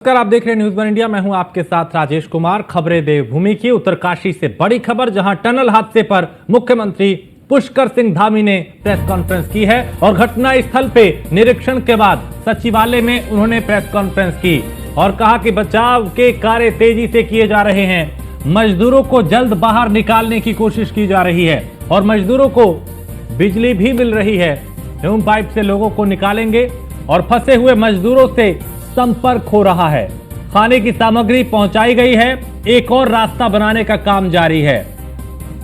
नमस्कार, आप देख रहे हैं न्यूज़ वन इंडिया। मैं हूं आपके साथ राजेश कुमार। खबरें देवभूमि की। उत्तरकाशी से बड़ी खबर, जहां टनल हादसे पर मुख्यमंत्री पुष्कर सिंह धामी ने प्रेस कॉन्फ्रेंस की है और घटना स्थल पे निरीक्षण के बाद सचिवालय में उन्होंने प्रेस कॉन्फ्रेंस की और कहा कि बचाव के कार्य तेजी से किए जा रहे हैं। मजदूरों को जल्द बाहर निकालने की कोशिश की जा रही है और मजदूरों को बिजली भी मिल रही है। ह्यूम पाइप से लोगों को निकालेंगे और फंसे हुए मजदूरों से संपर्क हो रहा है। खाने की सामग्री पहुंचाई गई है, एक और रास्ता बनाने का काम जारी है।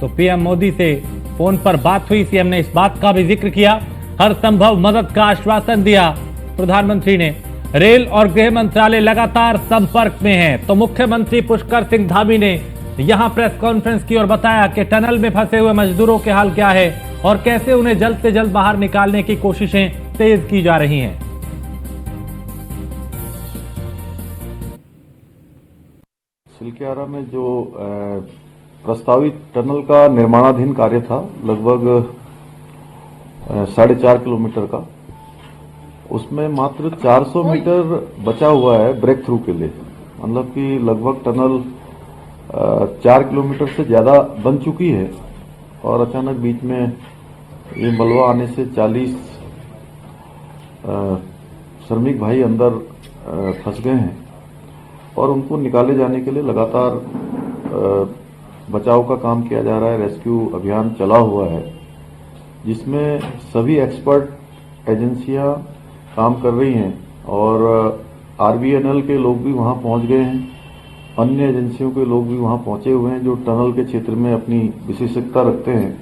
तो पीएम मोदी से फोन पर बात हुई। सीएम ने इस बात का भी जिक्र किया, हर संभव मदद का आश्वासन दिया। प्रधानमंत्री ने रेल और गृह मंत्रालय लगातार संपर्क में है। तो मुख्यमंत्री पुष्कर सिंह धामी ने यहां प्रेस कॉन्फ्रेंस की और बताया कि टनल में फंसे हुए मजदूरों के हाल क्या है और कैसे उन्हें जल्द से जल्द बाहर निकालने की कोशिशें तेज की जा रही हैं। सिलक्यारा में जो प्रस्तावित टनल का निर्माणाधीन कार्य था, लगभग 4.5 किलोमीटर का, उसमें मात्र 400 मीटर बचा हुआ है ब्रेक थ्रू के लिए। मतलब कि लगभग टनल 4 किलोमीटर से ज्यादा बन चुकी है और अचानक बीच में ये मलबा आने से 40 श्रमिक भाई अंदर फंस गए हैं और उनको निकाले जाने के लिए लगातार बचाव का काम किया जा रहा है। रेस्क्यू अभियान चला हुआ है, जिसमें सभी एक्सपर्ट एजेंसियां काम कर रही हैं और आरबीएनएल के लोग भी वहां पहुंच गए हैं। अन्य एजेंसियों के लोग भी वहां पहुंचे हुए हैं जो टनल के क्षेत्र में अपनी विशेषज्ञता रखते हैं।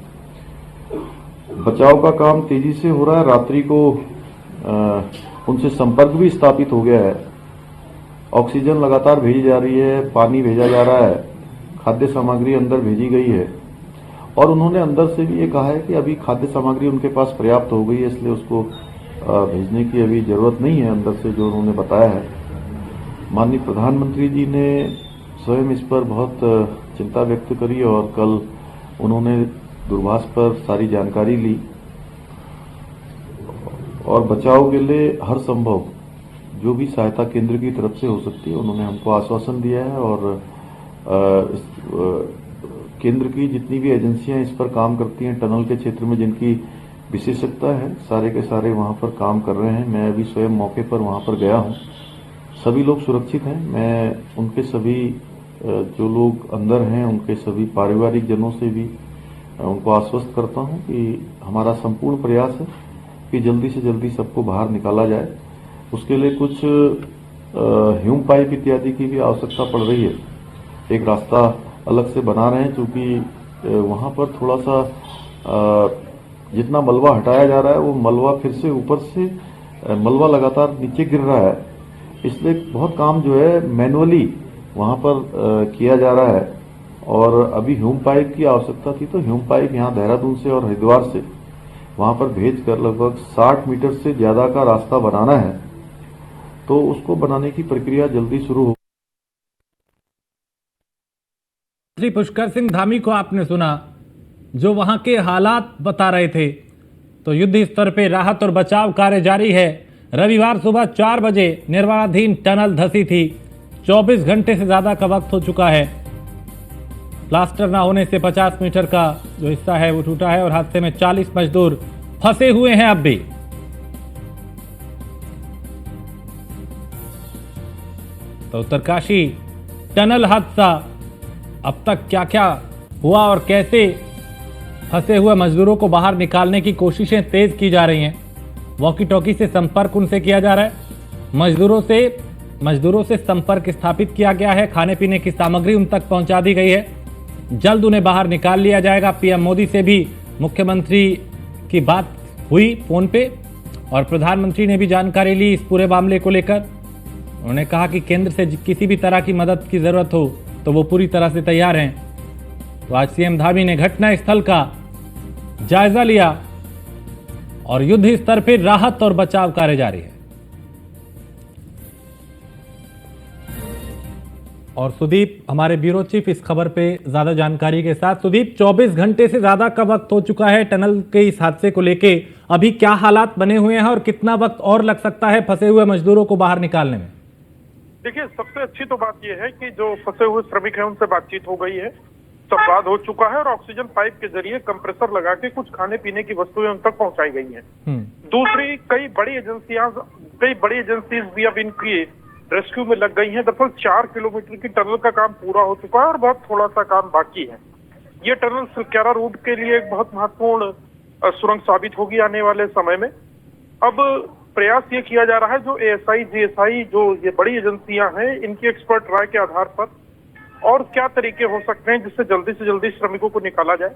बचाव का काम तेजी से हो रहा है। रात्रि को उनसे संपर्क भी स्थापित हो गया है। ऑक्सीजन लगातार भेजी जा रही है, पानी भेजा जा रहा है, खाद्य सामग्री अंदर भेजी गई है और उन्होंने अंदर से भी ये कहा है कि अभी खाद्य सामग्री उनके पास पर्याप्त हो गई है, इसलिए उसको भेजने की अभी जरूरत नहीं है अंदर से, जो उन्होंने बताया है। माननीय प्रधानमंत्री जी ने स्वयं इस पर बहुत चिंता व्यक्त करी और कल उन्होंने दूरभाष पर सारी जानकारी ली और बचाव के लिए हर संभव जो भी सहायता केंद्र की तरफ से हो सकती है उन्होंने हमको आश्वासन दिया है और केंद्र की जितनी भी एजेंसियां इस पर काम करती हैं टनल के क्षेत्र में, जिनकी विशेषज्ञता है, सारे के सारे वहां पर काम कर रहे हैं। मैं अभी स्वयं मौके पर वहां पर गया हूं। सभी लोग सुरक्षित हैं। मैं उनके सभी जो लोग अंदर हैं उनके सभी पारिवारिक जनों से भी उनको आश्वस्त करता हूं कि हमारा संपूर्ण प्रयास है कि जल्दी से जल्दी सबको बाहर निकाला जाए। उसके लिए कुछ ह्यूम पाइप इत्यादि की भी आवश्यकता पड़ रही है। एक रास्ता अलग से बना रहे हैं, क्योंकि वहां पर थोड़ा सा जितना मलबा हटाया जा रहा है वो मलबा फिर से ऊपर से मलबा लगातार नीचे गिर रहा है, इसलिए बहुत काम जो है मैनुअली वहां पर किया जा रहा है। और अभी ह्यूम पाइप की आवश्यकता थी, तो ह्यूम पाइप यहाँ देहरादून से और हरिद्वार से वहां पर भेज कर लगभग 60 मीटर से ज्यादा का रास्ता बनाना है, तो उसको बनाने की प्रक्रिया जल्दी शुरू हो। श्री पुष्कर सिंह धामी को आपने सुना, जो वहां के हालात बता रहे थे। तो युद्ध स्तर पे राहत और बचाव कार्य जारी है। रविवार सुबह 4 बजे निर्माणाधीन टनल धसी थी। 24 घंटे से ज्यादा का वक्त हो चुका है। प्लास्टर ना होने से 50 मीटर का जो हिस्सा है वो टूटा है और हादसे में 40 मजदूर फंसे हुए हैं अब भी। तो उत्तरकाशी टनल हादसा, अब तक क्या क्या हुआ और कैसे फंसे हुए मजदूरों को बाहर निकालने की कोशिशें तेज की जा रही हैं। वॉकी टॉकी से संपर्क उनसे किया जा रहा है। मजदूरों से संपर्क स्थापित किया गया है। खाने पीने की सामग्री उन तक पहुंचा दी गई है। जल्द उन्हें बाहर निकाल लिया जाएगा। पीएम मोदी से भी मुख्यमंत्री की बात हुई फोन पे और प्रधानमंत्री ने भी जानकारी ली इस पूरे मामले को लेकर। उन्होंने कहा कि केंद्र से किसी भी तरह की मदद की जरूरत हो तो वो पूरी तरह से तैयार हैं। तो आज सीएम धामी ने घटना स्थल का जायजा लिया और युद्ध स्तर पर राहत और बचाव कार्य जारी है। और सुदीप हमारे ब्यूरो चीफ इस खबर पे ज्यादा जानकारी के साथ। सुदीप, 24 घंटे से ज्यादा का वक्त हो चुका है टनल के इस हादसे को लेके, अभी क्या हालात बने हुए हैं और कितना वक्त और लग सकता है फंसे हुए मजदूरों को बाहर निकालने में? देखिए, सबसे अच्छी तो बात यह है कि जो फंसे हुए श्रमिक हैं उनसे बातचीत हो गई है, संवाद हो चुका है और ऑक्सीजन पाइप के जरिए कंप्रेसर लगा के कुछ खाने पीने की वस्तुएं उन तक पहुंचाई गई हैं। दूसरी, कई बड़ी एजेंसीज भी अब इनकी रेस्क्यू में लग गई हैं। दरअसल 4 किलोमीटर की टनल का काम पूरा हो चुका है और बहुत थोड़ा सा काम बाकी है। ये टनल सिलक्यारा रूट के लिए एक बहुत महत्वपूर्ण सुरंग साबित होगी आने वाले समय में। अब प्रयास ये किया जा रहा है, जो एएसआई, जीएसआई, जो ये बड़ी एजेंसियां हैं, इनकी एक्सपर्ट राय के आधार पर और क्या तरीके हो सकते हैं जिससे जल्दी से जल्दी श्रमिकों को निकाला जाए।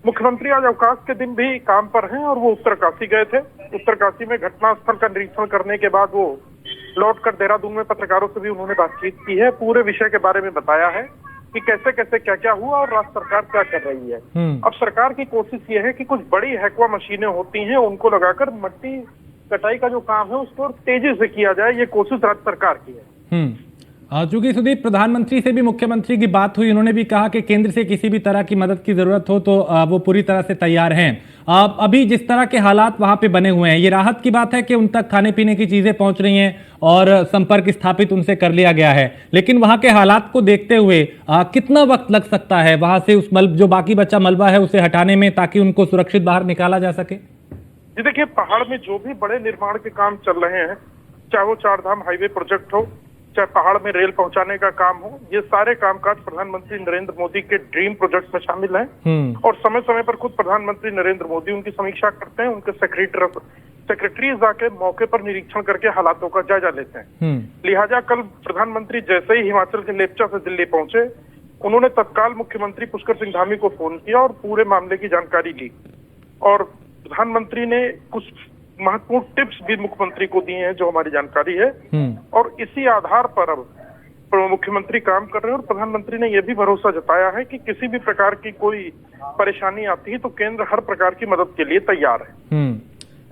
मुख्यमंत्री आज अवकाश के दिन भी काम पर हैं और वो उत्तरकाशी गए थे। उत्तरकाशी में घटनास्थल का निरीक्षण करने के बाद वो लौटकर देहरादून में पत्रकारों से भी उन्होंने बातचीत की है। पूरे विषय के बारे में बताया है कि कैसे कैसे क्या क्या हुआ और राज्य सरकार क्या कर रही है। अब सरकार की कोशिश ये है कि कुछ बड़ी हैकवा मशीनें होती हैं, उनको लगाकर मट्टी कटाई का जो काम है उसको और तेजी से किया जाए, ये कोशिश राज्य सरकार की है। चूंकि सुदीप, प्रधानमंत्री से भी मुख्यमंत्री की बात हुई, उन्होंने भी कहा कि केंद्र से किसी भी तरह की मदद की जरूरत हो तो वो पूरी तरह से तैयार हैं। अभी जिस तरह के हालात वहां पे बने हुए हैं, ये राहत की बात है कि उन तक खाने पीने की चीजें पहुंच रही हैं और संपर्क स्थापित उनसे कर लिया गया है, लेकिन वहां के हालात को देखते हुए कितना वक्त लग सकता है वहां से उस जो बाकी बचा मलबा है उसे हटाने में, ताकि उनको सुरक्षित बाहर निकाला जा सके? जी देखिए, पहाड़ में जो भी बड़े निर्माण के काम चल रहे हैं, चाहे वो 4 धाम हाईवे प्रोजेक्ट हो, चाहे पहाड़ में रेल पहुंचाने का काम हो, ये सारे कामकाज प्रधानमंत्री नरेंद्र मोदी के ड्रीम प्रोजेक्ट में शामिल हैं। और समय समय पर खुद प्रधानमंत्री नरेंद्र मोदी उनकी समीक्षा करते हैं। उनके सेक्रेटरी जाके मौके पर निरीक्षण करके हालातों का जायजा लेते हैं। लिहाजा कल प्रधानमंत्री जैसे ही हिमाचल के लेप्चा से दिल्ली पहुंचे, उन्होंने तत्काल मुख्यमंत्री पुष्कर सिंह धामी को फोन किया और पूरे मामले की जानकारी ली। और प्रधानमंत्री ने कुछ महत्वपूर्ण टिप्स भी मुख्यमंत्री को दिए हैं जो हमारी जानकारी है। और इसी आधार पर अब मुख्यमंत्री काम कर रहे हैं और प्रधानमंत्री ने यह भी भरोसा जताया है कि किसी भी प्रकार की कोई परेशानी आती है तो केंद्र हर प्रकार की मदद के लिए तैयार है।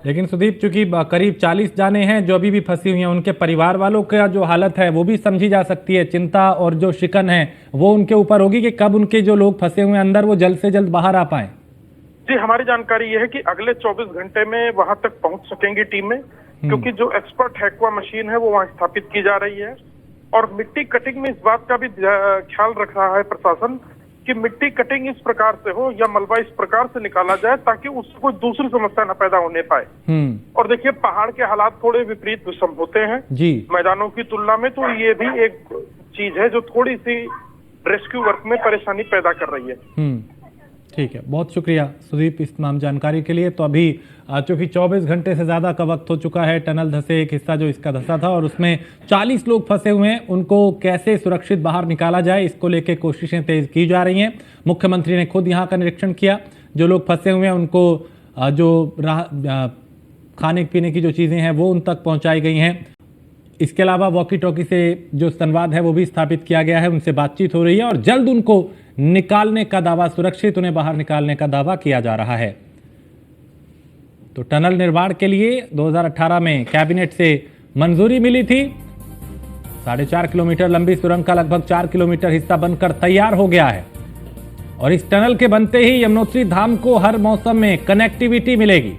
लेकिन सुदीप, चूंकि करीब 40 जाने हैं जो अभी भी फंसी हुई हैं, उनके परिवार वालों का जो हालत है वो भी समझी जा सकती है। चिंता और जो शिकन है वो उनके ऊपर होगी कि कब उनके जो लोग फंसे हुए हैं अंदर वो जल्द से जल्द बाहर आ पाए। जी, हमारी जानकारी यह है कि अगले 24 घंटे में वहां तक पहुंच सकेंगी टीमें, क्योंकि जो एक्सपर्ट हैकवा मशीन है वो वहां स्थापित की जा रही है। और मिट्टी कटिंग में इस बात का भी ख्याल रख रहा है प्रशासन कि मिट्टी कटिंग इस प्रकार से हो या मलबा इस प्रकार से निकाला जाए ताकि उससे कोई दूसरी समस्या न पैदा होने पाए। और देखिए, पहाड़ के हालात थोड़े विपरीत विषम होते हैं जी मैदानों की तुलना में, तो ये भी एक चीज है जो थोड़ी सी रेस्क्यू वर्क में परेशानी पैदा कर रही है। ठीक है, बहुत शुक्रिया सुदीप इस तमाम जानकारी के लिए। तो अभी चूंकि 24 घंटे से ज़्यादा का वक्त हो चुका है, टनल धसे एक हिस्सा जो इसका धसा था और उसमें 40 लोग फंसे हुए हैं, उनको कैसे सुरक्षित बाहर निकाला जाए इसको लेकर कोशिशें तेज की जा रही हैं। मुख्यमंत्री ने खुद यहाँ का निरीक्षण किया। जो लोग फंसे हुए हैं उनको जो खाने पीने की जो चीज़ें हैं वो उन तक पहुँचाई गई हैं। इसके अलावा वॉकी टॉकी से जो संवाद है वो भी स्थापित किया गया है, उनसे बातचीत हो रही है और जल्द उनको निकालने का दावा, सुरक्षित उन्हें बाहर निकालने का दावा किया जा रहा है। तो टनल निर्माण के लिए 2018 में कैबिनेट से मंजूरी मिली थी। 4.5 किलोमीटर लंबी सुरंग का लगभग 4 किलोमीटर हिस्सा बनकर तैयार हो गया है और इस टनल के बनते ही यमुनोत्री धाम को हर मौसम में कनेक्टिविटी मिलेगी।